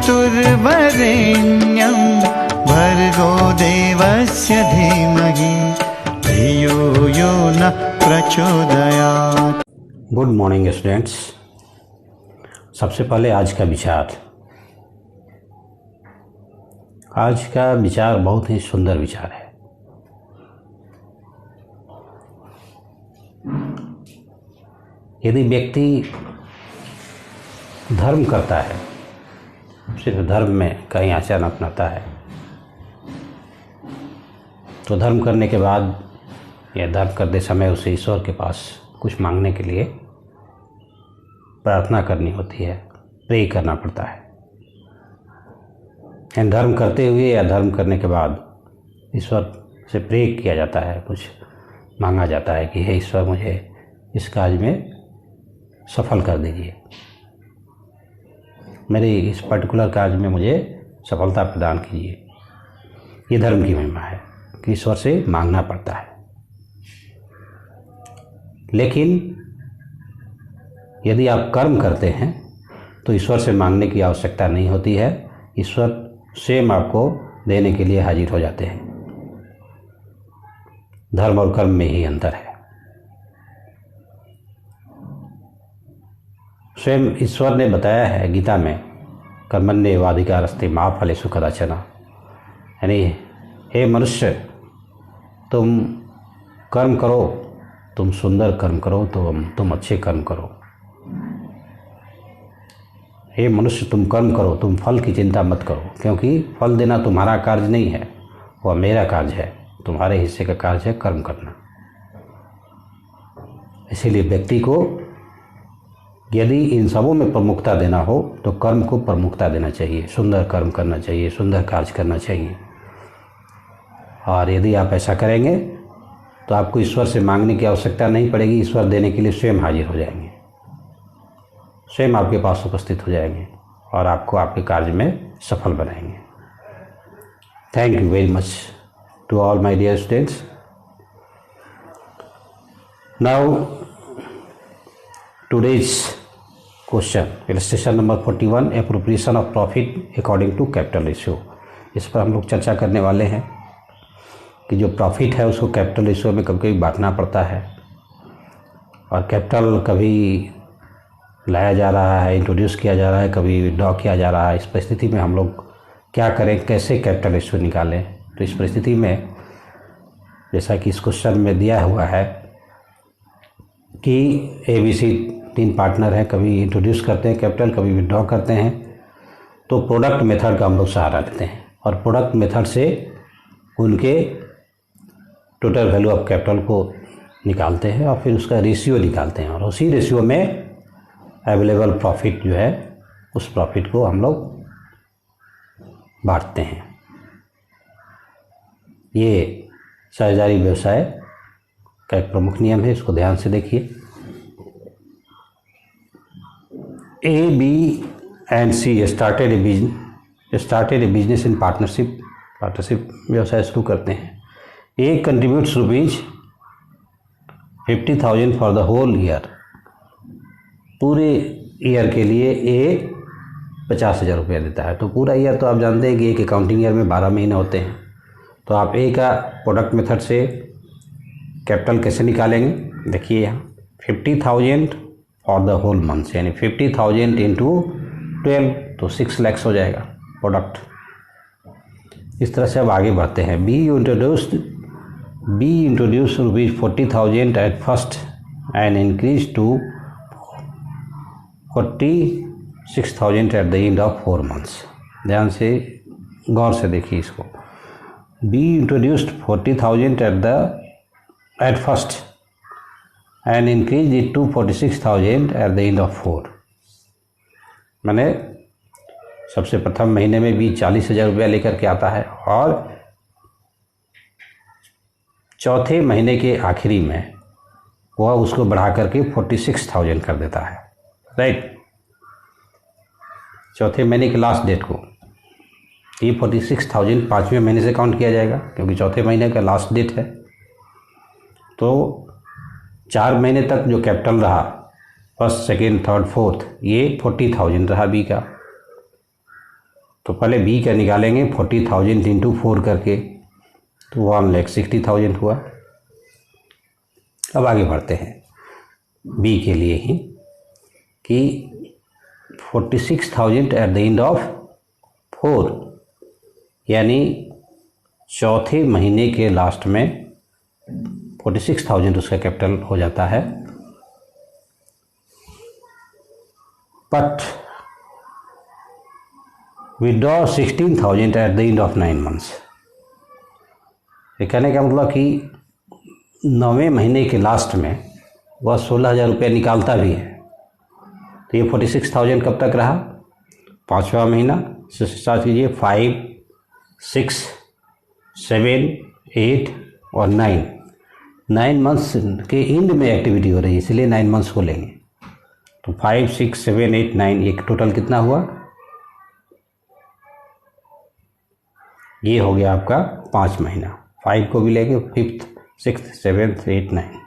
वसुर्वरेण्यं भर्गो देवस्य धीमहि धियो यो न प्रचोदयात्। Good morning students. सबसे पहले आज का विचार। आज का विचार बहुत ही सुंदर विचार है। यदि व्यक्ति धर्म करता है, सिर्फ धर्म में कहीं आचरण अपनाता है, तो धर्म करने के बाद या धर्म करते समय उसे ईश्वर के पास कुछ मांगने के लिए प्रार्थना करनी होती है, प्रे करना पड़ता है। धर्म करते हुए या धर्म करने के बाद ईश्वर से प्रे किया जाता है, कुछ मांगा जाता है कि हे ईश्वर, मुझे इस कार्य में सफल कर दीजिए, मेरे इस पर्टिकुलर कार्य में मुझे सफलता प्रदान कीजिए। ये धर्म की महिमा है कि ईश्वर से मांगना पड़ता है। लेकिन यदि आप कर्म करते हैं तो ईश्वर से मांगने की आवश्यकता नहीं होती है, ईश्वर स्वयं आपको देने के लिए हाजिर हो जाते हैं। धर्म और कर्म में ही अंतर है। स्वयं ईश्वर ने बताया है गीता में, कर्मण्येवाधिकारस्ते मा फलेषु कदाचन, यानी हे मनुष्य, तुम कर्म करो, तुम सुंदर कर्म करो, तो तुम अच्छे कर्म करो। हे मनुष्य, तुम कर्म करो, तुम फल की चिंता मत करो, क्योंकि फल देना तुम्हारा कार्य नहीं है, वह मेरा कार्य है। तुम्हारे हिस्से का कार्य है कर्म करना। इसीलिए व्यक्ति को यदि इन सबों में प्रमुखता देना हो तो कर्म को प्रमुखता देना चाहिए, सुंदर कर्म करना चाहिए, सुंदर कार्य करना चाहिए। और यदि आप ऐसा करेंगे तो आपको ईश्वर से मांगने की आवश्यकता नहीं पड़ेगी, ईश्वर देने के लिए स्वयं हाजिर हो जाएंगे, स्वयं आपके पास उपस्थित हो जाएंगे और आपको आपके कार्य में सफल बनाएंगे। Thank you very much to all my dear students. Now today's question, illustration number 41, appropriation of profit according to capital ratio. इस पर हम लोग चर्चा करने वाले हैं कि जो प्रॉफिट है उसको कैपिटल रेशियो में कभी कभी बांटना पड़ता है, और कैपिटल कभी लाया जा रहा है, इंट्रोड्यूस किया जा रहा है, कभी विड्रॉ किया जा रहा है। इस परिस्थिति में हम लोग क्या करें, कैसे कैपिटल रेशियो निकालें? तो इस परिस्थिति में जैसा कि इस क्वेश्चन में दिया हुआ है कि ABC 3 पार्टनर हैं, कभी इंट्रोड्यूस करते हैं कैपिटल, कभी विड्रॉ करते हैं, तो प्रोडक्ट मेथड का हम लोग सहारा लेते हैं और प्रोडक्ट मेथड से उनके टोटल वैल्यू ऑफ कैपिटल को निकालते हैं और फिर उसका रेशियो निकालते हैं, और उसी रेशियो में अवेलेबल प्रॉफिट जो है उस प्रॉफिट को हम लोग बांटते हैं। ये साझेदारी व्यवसाय का एक प्रमुख नियम है, इसको ध्यान से देखिए। A, B and C started a business in partnership व्यवसाय शुरू करते हैं। A contributes ₹50,000 for the whole year. पूरे ईयर के लिए A 50,000 रुपया देता है। तो पूरा ईयर तो आप जानते हैं कि एक अकाउंटिंग ईयर में 12 महीने होते हैं। तो आप A का प्रोडक्ट मेथड से कैपिटल कैसे निकालेंगे? देखिए यहाँ 50,000 फॉर द होल मंथ, यानी 50,000 इंटू 12, तो 6 लाख हो जाएगा प्रोडक्ट। इस तरह से अब आगे बढ़ते हैं। B introduce ₹40,000 at first and increase to 46,000 at the end of 4 months. ध्यान से गौर से देखिए इसको। B introduced 40,000 at first and increase it to 46,000 at the end of 4। मैंने सबसे प्रथम महीने में भी 40,000 रुपया लेकर के आता है और चौथे महीने के आखिरी में वह उसको बढ़ा करके 46,000 कर देता है, राइट। चौथे महीने के लास्ट डेट को ये 46,000 5वें महीने से काउंट किया जाएगा, क्योंकि चौथे महीने का लास्ट डेट है। तो 4 महीने तक जो कैपिटल रहा, फर्स्ट, सेकेंड, थर्ड, फोर्थ, ये 40,000 रहा बी का। तो पहले बी का निकालेंगे 40,000 इंटू 4 करके, तो 1,60,000 हुआ। अब आगे बढ़ते हैं बी के लिए ही कि 46,000 एट द एंड ऑफ 4, यानी चौथे महीने के लास्ट में 46,000 उसका कैपिटल हो जाता है। But withdraw 16,000 at the end of 9 months. ये कहने का मतलब कि 9वें महीने के लास्ट में वह 16,000 रुपये निकालता भी है। तो ये 46,000 कब तक रहा? 5वां महीना से स्टार्ट कीजिए, 5, 6, 7, 8 और 9 मंथ्स के एंड में एक्टिविटी हो रही है, इसलिए 9 मंथ्स को लेंगे। तो 5, 6, 7, 8, 9 ये टोटल कितना हुआ? ये हो गया आपका 5 महीना। 5 को भी लेंगे, 5th, 6th, 7th, 8, 9,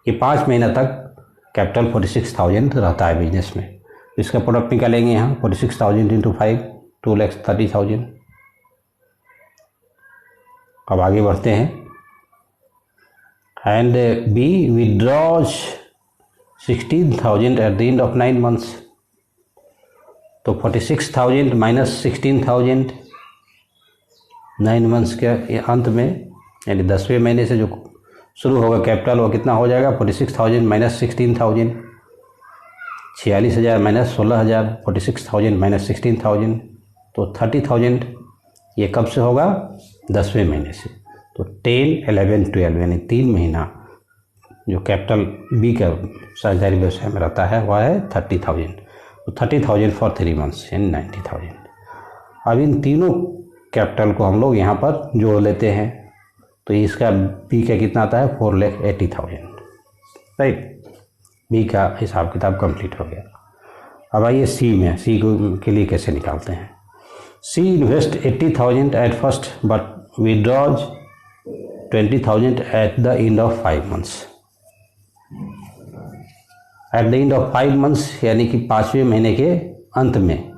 ये 5 महीना तक कैपिटल 46,000 रहता है बिजनेस में। इसका प्रोडक्ट निकालेंगे यहाँ 46,000 इंटू 5, 2,30,000। अब आगे बढ़ते हैं। And B withdraws 16,000 at the end of 9 months. तो 46,000 माइनस 16,000 9 मंथ्स के अंत में, यानी 10वें महीने से जो शुरू होगा कैपिटल, वो कितना हो जाएगा? 46,000 माइनस 16,000, 46,000 माइनस 16,000, 46,000 माइनस 16,000, तो 30,000। ये कब से होगा? 10वें महीने से। तो 10, 11, 12 यानी 3 महीना जो कैपिटल बी का साझेदारी व्यवसाय में रहता है वह है 30,000। तो 30,000 फॉर 3 मंथ्स यानी 90,000। अब इन तीनों कैपिटल को हम लोग यहाँ पर जोड़ लेते हैं, तो इसका बी का कितना आता है? 4,80,000। राइट, बी का हिसाब किताब कंप्लीट हो गया। अब आइए सी में, सी के लिए कैसे निकालते हैं। C invest 80,000 at first but withdraws 20,000 at the end of 5 months. At the end of 5 months यानी कि 5वें महीने के अंत में,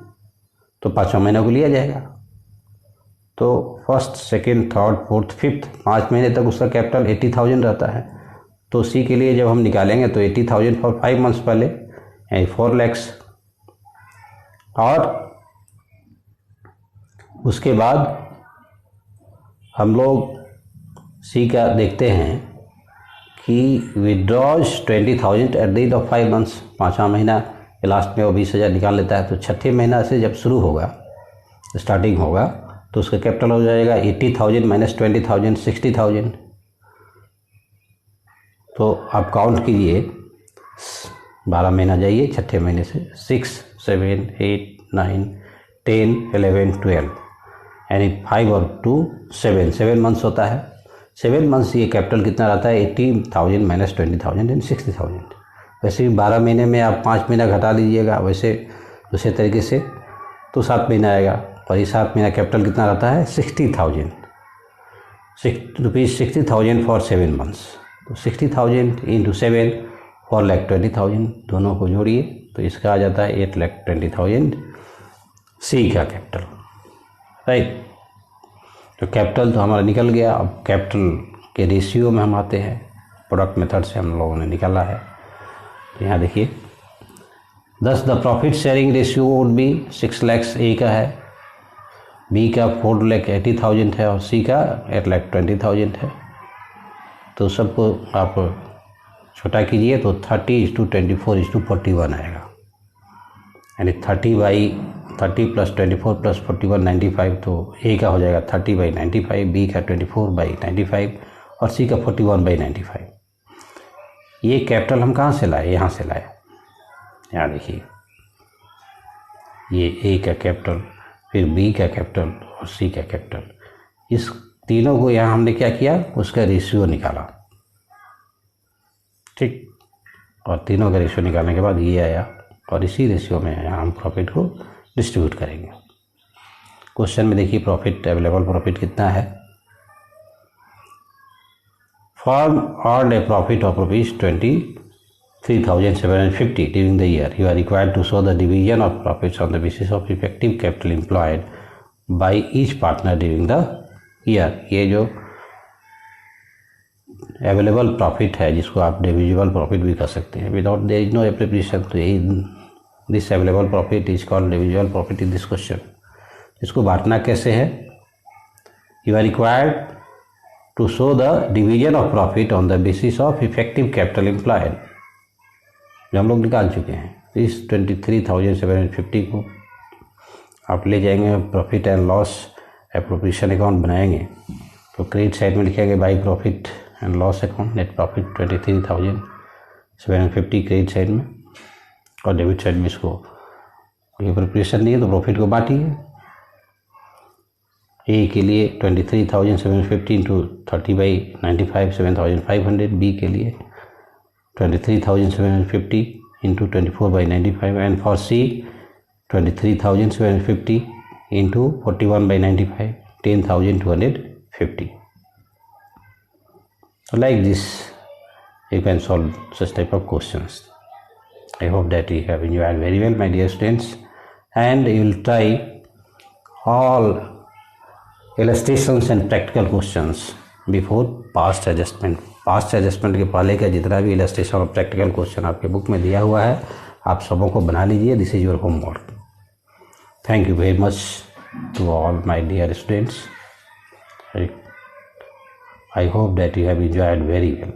तो 5वां महीना को लिया जाएगा। तो first, second, third, fourth, fifth 5 महीने तक उसका कैपिटल 80,000 रहता है। तो सी के लिए जब हम निकालेंगे तो 80,000 फॉर 5 मंथ्स पहले, यानी 4 lakhs, और उसके बाद हम लोग सी का देखते हैं कि withdraws 20,000 at the end of 5 months. 5वां महीना के लास्ट में वो 20,000 निकाल लेता है। तो 6ठे महीना से जब शुरू होगा, स्टार्टिंग होगा, तो उसका कैपिटल हो जाएगा 80,000 माइनस 20,000, 60,000। तो आप काउंट कीजिए, 12 महीना जाइए 6ठे महीने से, 6, 7, 8, 9, 10, 11, 12 यानी 5 और 2 7 मंथ्स होता है। 7 मंथ्स ये कैपिटल कितना रहता है? 80,000 माइनस 20,000 एंड 60,000। वैसे भी 12 महीने में आप 5 महीना घटा लीजिएगा, वैसे दूसरे तरीके से तो 7 महीना आएगा। और ये 7 महीना कैपिटल कितना रहता है? 60,000 रुपीज़ 60,000 फॉर 7 मंथ्स। तो 60,000 इंटू 7 4,20,000, दोनों को जोड़िए तो इसका आ जाता है 8,20,000 सी का कैपिटल। राइट, तो कैपिटल तो हमारा निकल गया। अब कैपिटल के रेशियो में हम आते हैं, प्रोडक्ट मेथड से हम लोगों ने निकाला है। तो यहाँ देखिए, the profit sharing ratio would be 6 lakhs ए का है, बी का 4,80,000 है और सी का 8,20,000 है। तो सबको आप छोटा कीजिए तो 30:24:41 आएगा, यानी 30 प्लस 24 प्लस 41 95। तो ए का हो जाएगा 30/95, बी का 24/95 और सी का 41/95। ये कैपिटल हम कहाँ से लाए? यहाँ से लाए। यहाँ देखिए, ये ए का कैपिटल, फिर बी का कैपिटल और सी का कैपिटल, इस तीनों को यहाँ हमने क्या किया? उसका रेशियो निकाला। ठीक, और तीनों का रेशियो निकालने के बाद ये आया, और इसी रेशियो में यहाँ हम प्रॉफिट को डिस्ट्रीब्यूट करेंगे। क्वेश्चन में देखिए, प्रॉफिट, अवेलेबल प्रॉफिट कितना है? Firm earn a profit of ₹23,750 during the year. You are required to show the division of profits on the basis of effective capital employed by each partner during the year. ये जो available profit है जिसको आप divisible profit भी कर सकते हैं, without there is no appropriation, तो यही this available profit is called divisible profit in this question. इसको बांटना कैसे है? You are required to show the division of profit on the basis of effective capital employed, जो हम लोग निकाल चुके हैं। इस 23,750 को आप ले जाएंगे profit and loss appropriation account बनाएंगे, तो क्रेडिट साइड में लिखेंगे by profit and loss account, net profit 23,750 credit side में, और डेबिट साइड में इसको एप्रोप्रिएशन दिए तो प्रॉफिट को बांटिए। ए के लिए 23,750 इंटू 30/95 7,500, बी के लिए 23,750 into 24/95, and for C 23,750 into 41/95 10,250. So like this you can solve such type of questions. I hope that you have enjoyed very well, my dear students, and you will try all illustrations and practical questions before past adjustment. Past adjustment के पहले का जितना भी illustration और practical question आपके book में दिया हुआ है, आप सबों को बना लीजिए. This is your homework. Thank you very much to all my dear students. I hope that you have enjoyed very well.